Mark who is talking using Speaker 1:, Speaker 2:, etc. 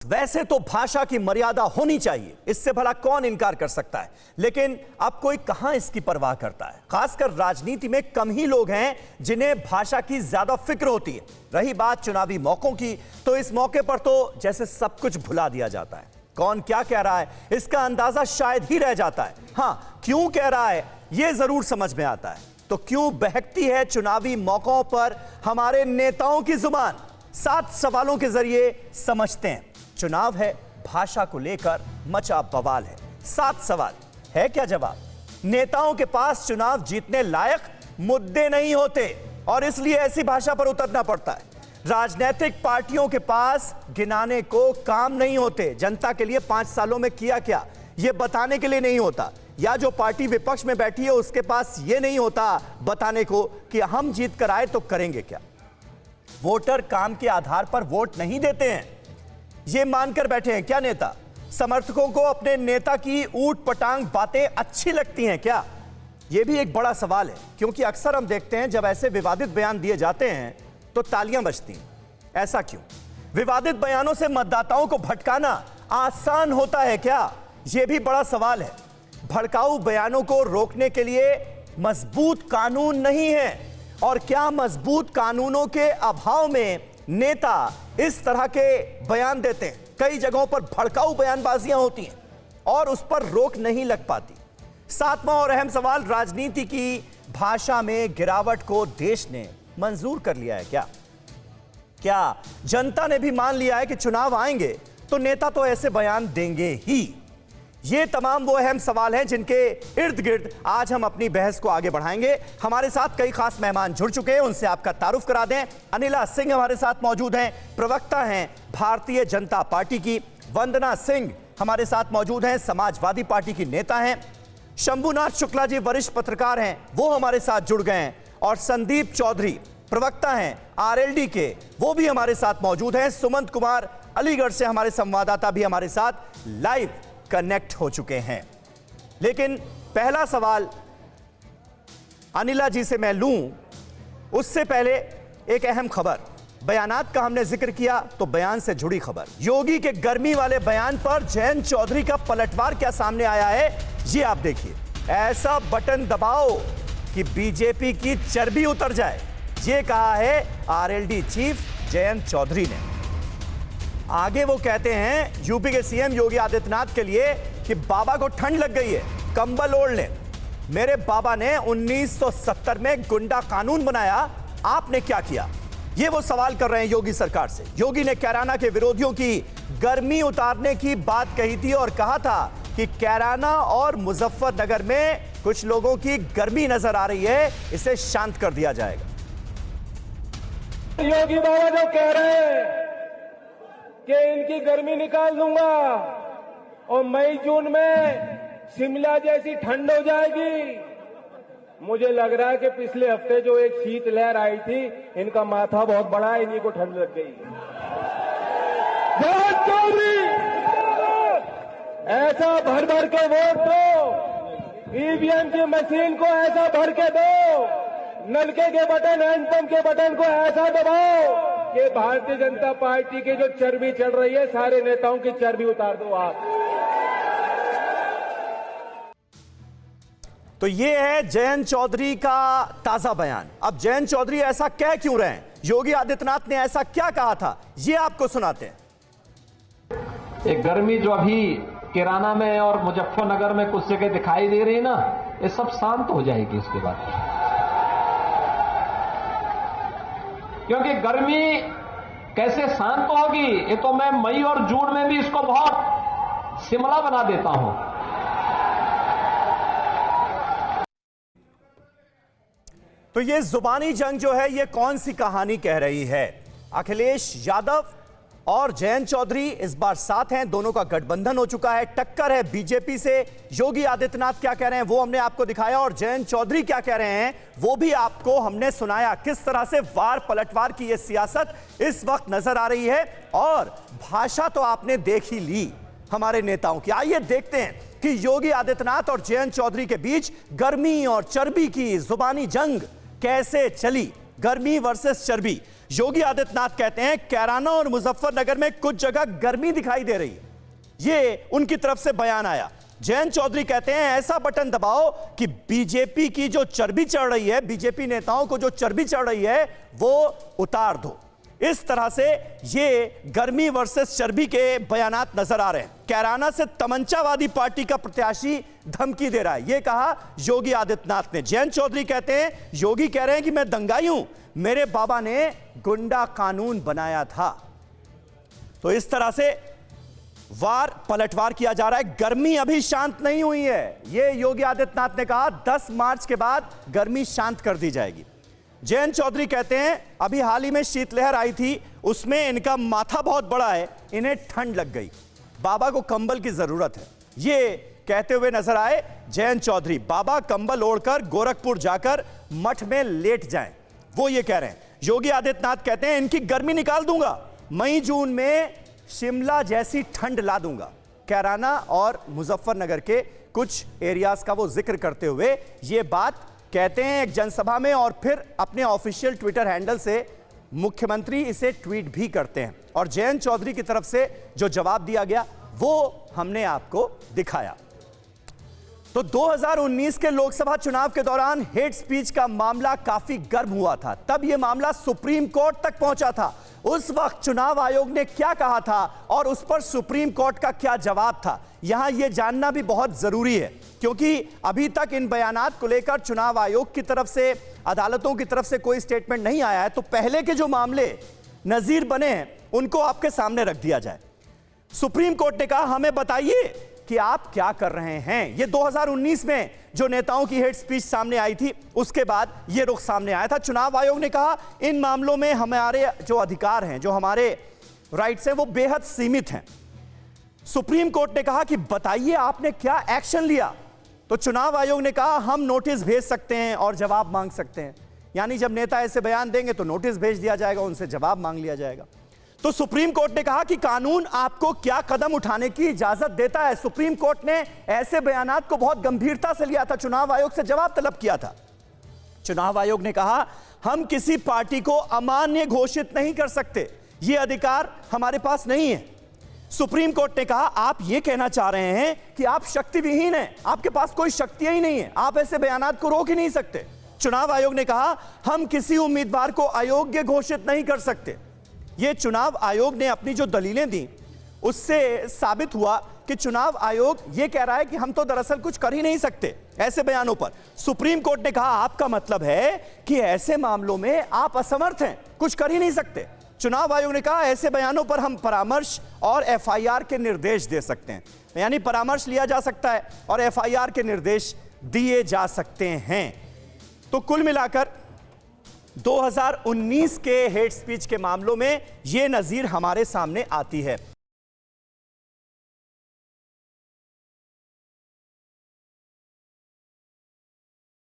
Speaker 1: वैसे तो भाषा की मर्यादा होनी चाहिए, इससे भला कौन इनकार कर सकता है। लेकिन अब कोई कहां इसकी परवाह करता है। खासकर राजनीति में कम ही लोग हैं जिन्हें भाषा की ज्यादा फिक्र होती है। रही बात चुनावी मौकों की, तो इस मौके पर तो जैसे सब कुछ भुला दिया जाता है। कौन क्या कह रहा है इसका अंदाजा शायद ही रह जाता है। हां, क्यों कह रहा है यह जरूर समझ में आता है। तो क्यों बहकती है चुनावी मौकों पर हमारे नेताओं की जुबान। 7 सवालों के जरिए समझते हैं। चुनाव है, भाषा को लेकर मचा बवाल है। 7 सवाल है क्या जवाब। नेताओं के पास चुनाव जीतने लायक मुद्दे नहीं होते और इसलिए ऐसी भाषा पर उतरना पड़ता है। राजनीतिक पार्टियों के पास गिनाने को काम नहीं होते। जनता के लिए 5 सालों में किया क्या यह बताने के लिए नहीं होता। या जो पार्टी विपक्ष में बैठी है उसके पास यह नहीं होता बताने को कि हम जीत कर आए तो करेंगे क्या। वोटर काम के आधार पर वोट नहीं देते हैं, ये मानकर बैठे हैं क्या नेता। समर्थकों को अपने नेता की ऊट पटांग बातें अच्छी लगती हैं क्या, यह भी एक बड़ा सवाल है। क्योंकि अक्सर हम देखते हैं जब ऐसे विवादित बयान दिए जाते हैं तो तालियां बजती हैं। ऐसा क्यों। विवादित बयानों से मतदाताओं को भटकाना आसान होता है क्या, यह भी बड़ा सवाल है। भड़काऊ बयानों को रोकने के लिए मजबूत कानून नहीं है और क्या मजबूत कानूनों के अभाव में नेता इस तरह के बयान देते हैं। कई जगहों पर भड़काऊ बयानबाजियां होती हैं और उस पर रोक नहीं लग पाती। 7वां और अहम सवाल, राजनीति की भाषा में गिरावट को देश ने मंजूर कर लिया है क्या। क्या जनता ने भी मान लिया है कि चुनाव आएंगे तो नेता तो ऐसे बयान देंगे ही। ये तमाम वो अहम सवाल हैं जिनके इर्द गिर्द आज हम अपनी बहस को आगे बढ़ाएंगे। हमारे साथ कई खास मेहमान जुड़ चुके हैं, उनसे आपका तारुफ करा दें। अनिला सिंह हमारे साथ मौजूद हैं, प्रवक्ता हैं भारतीय जनता पार्टी की। वंदना सिंह हमारे साथ मौजूद हैं, समाजवादी पार्टी की नेता हैं। शंभुनाथ शुक्ला जी वरिष्ठ पत्रकार हैं, वो हमारे साथ जुड़ गए हैं। और संदीप चौधरी प्रवक्ता हैं आरएलडी के, वो भी हमारे साथ मौजूद हैं। सुमंत कुमार अलीगढ़ से हमारे संवाददाता भी हमारे साथ लाइव कनेक्ट हो चुके हैं। लेकिन पहला सवाल अनिला जी से मैं लूं उससे पहले एक अहम खबर, बयानात का हमने जिक्र किया तो बयान से जुड़ी खबर। योगी के गर्मी वाले बयान पर जयंत चौधरी का पलटवार क्या सामने आया है, ये आप देखिए। ऐसा बटन दबाओ कि बीजेपी की चर्बी उतर जाए, ये कहा है आरएलडी चीफ जयंत चौधरी ने। आगे वो कहते हैं यूपी के सीएम योगी आदित्यनाथ के लिए कि बाबा को ठंड लग गई है, कंबल ओढ़ लें। मेरे बाबा ने 1970 में गुंडा कानून बनाया, आपने क्या किया। ये वो सवाल कर रहे हैं योगी सरकार से। योगी ने कैराना के विरोधियों की गर्मी उतारने की बात कही थी और कहा था कि कैराना और मुजफ्फरनगर में कुछ लोगों की गर्मी नजर आ रही है, इसे शांत कर दिया जाएगा।
Speaker 2: योगी बाबा जो कह रहे हैं कि इनकी गर्मी निकाल दूंगा और मई जून में शिमला जैसी ठंड हो जाएगी। मुझे लग रहा है कि पिछले हफ्ते जो एक शीत लहर आई थी, इनका माथा बहुत बड़ा है, इन्हीं को ठंड लग गई। जयंत चौधरी ऐसा भर भर के वोट दो, ईवीएम की मशीन को ऐसा भर के दो, नलके के बटन, हैंडपंप के बटन को ऐसा दबाओ कि भारतीय जनता पार्टी की जो चर्बी चढ़ रही है, सारे नेताओं की चर्बी उतार दो आप।
Speaker 1: तो ये है जयंत चौधरी का ताजा बयान। अब जयंत चौधरी ऐसा कह क्यों रहे हैं, योगी आदित्यनाथ ने ऐसा क्या कहा था, ये आपको सुनाते हैं।
Speaker 3: एक गर्मी जो अभी कैराना में और मुजफ्फरनगर में कुछ जगह दिखाई दे रही है ना, ये सब शांत हो जाएगी इसके बाद। क्योंकि गर्मी कैसे शांत होगी, ये तो मैं मई और जून में भी इसको बहुत शिमला बना देता हूं।
Speaker 1: तो ये जुबानी जंग जो है ये कौन सी कहानी कह रही है। अखिलेश यादव और जयंत चौधरी इस बार साथ हैं, दोनों का गठबंधन हो चुका है, टक्कर है बीजेपी से। योगी आदित्यनाथ क्या कह रहे हैं वो हमने आपको दिखाया और जयंत चौधरी क्या कह रहे हैं वो भी आपको हमने सुनाया। किस तरह से वार पलटवार की ये सियासत इस वक्त नजर आ रही है। और भाषा तो आपने देख ही ली हमारे नेताओं की। आइए देखते हैं कि योगी आदित्यनाथ और जयंत चौधरी के बीच गर्मी और चर्बी की जुबानी जंग कैसे चली। गर्मी वर्सेस चर्बी। योगी आदित्यनाथ कहते हैं कैराना और मुजफ्फरनगर में कुछ जगह गर्मी दिखाई दे रही है, ये उनकी तरफ से बयान आया। जयंत चौधरी कहते हैं ऐसा बटन दबाओ कि बीजेपी की जो चर्बी चढ़ रही है, बीजेपी नेताओं को जो चर्बी चढ़ रही है वो उतार दो। इस तरह से ये गर्मी वर्सेस चर्बी के बयानात नजर आ रहे हैं। कैराना से तमंचावादी पार्टी का प्रत्याशी धमकी दे रहा है, यह कहा योगी आदित्यनाथ ने। जयंत चौधरी कहते हैं योगी कह रहे हैं कि मैं दंगाई हूं, मेरे बाबा ने गुंडा कानून बनाया था। तो इस तरह से वार पलटवार किया जा रहा है। गर्मी अभी शांत नहीं हुई है, यह योगी आदित्यनाथ ने कहा 10 मार्च के बाद गर्मी शांत कर दी जाएगी। जयंत चौधरी कहते हैं अभी हाल ही में शीतलहर आई थी, उसमें इनका माथा बहुत बड़ा है, इन्हें ठंड लग गई, बाबा को कंबल की जरूरत है। ये कहते हुए नजर आए जयंत चौधरी। बाबा कंबल ओढ़कर गोरखपुर जाकर मठ में लेट जाएं, वो ये कह रहे हैं। योगी आदित्यनाथ कहते हैं इनकी गर्मी निकाल दूंगा, मई जून में शिमला जैसी ठंड ला दूंगा। कैराना और मुजफ्फरनगर के कुछ एरियाज का वो जिक्र करते हुए ये बात कहते हैं एक जनसभा में, और फिर अपने ऑफिशियल ट्विटर हैंडल से मुख्यमंत्री इसे ट्वीट भी करते हैं। और जयंत चौधरी की तरफ से जो जवाब दिया गया वो हमने आपको दिखाया। तो 2019 के लोकसभा चुनाव के दौरान हेट स्पीच का मामला काफी गर्म हुआ था, तब यह मामला सुप्रीम कोर्ट तक पहुंचा था। उस वक्त चुनाव आयोग ने क्या कहा था और उस पर सुप्रीम कोर्ट का क्या जवाब था, यहां यह जानना भी बहुत जरूरी है, क्योंकि अभी तक इन बयानात को लेकर चुनाव आयोग की तरफ से, अदालतों की तरफ से कोई स्टेटमेंट नहीं आया है। तो पहले के जो मामले नजीर बने हैं उनको आपके सामने रख दिया जाए। सुप्रीम कोर्ट ने कहा हमें बताइए कि आप क्या कर रहे हैं। ये 2019 में जो नेताओं की हेट स्पीच सामने आई थी उसके बाद ये रुख सामने आया था। चुनाव आयोग ने कहा इन मामलों में हमारे जो अधिकार हैं, जो हमारे राइट्स हैं, वो बेहद सीमित हैं। सुप्रीम कोर्ट ने कहा कि बताइए आपने क्या एक्शन लिया। तो चुनाव आयोग ने कहा हम नोटिस भेज सकते हैं और जवाब मांग सकते हैं, यानी जब नेता ऐसे बयान देंगे तो नोटिस भेज दिया जाएगा, उनसे जवाब मांग लिया जाएगा। तो सुप्रीम कोर्ट ने कहा कि कानून आपको क्या कदम उठाने की इजाजत देता है। सुप्रीम कोर्ट ने ऐसे बयानात को बहुत गंभीरता से लिया था, चुनाव आयोग से जवाब तलब किया था। चुनाव आयोग ने कहा हम किसी पार्टी को अमान्य घोषित नहीं कर सकते, यह अधिकार हमारे पास नहीं है। सुप्रीम कोर्ट ने कहा आप यह कहना चाह रहे हैं कि आप शक्ति विहीन हैं, आपके पास कोई शक्तियां ही नहीं है, आप ऐसे बयानात को रोक ही नहीं सकते। चुनाव आयोग ने कहा हम किसी उम्मीदवार को अयोग्य घोषित नहीं कर सकते। यह चुनाव आयोग ने अपनी जो दलीलें दी उससे साबित हुआ कि चुनाव आयोग यह कह रहा है कि हम तो दरअसल कुछ कर ही नहीं सकते ऐसे बयानों पर। सुप्रीम कोर्ट ने कहा आपका मतलब है कि ऐसे मामलों में आप असमर्थ हैं, कुछ कर ही नहीं सकते। चुनाव आयोग ने कहा ऐसे बयानों पर हम परामर्श और एफआईआर के निर्देश दे सकते हैं, यानी परामर्श लिया जा सकता है और एफआईआर के निर्देश दिए जा सकते हैं। तो कुल मिलाकर 2019 के हेट स्पीच के मामलों में यह नजीर हमारे सामने आती है।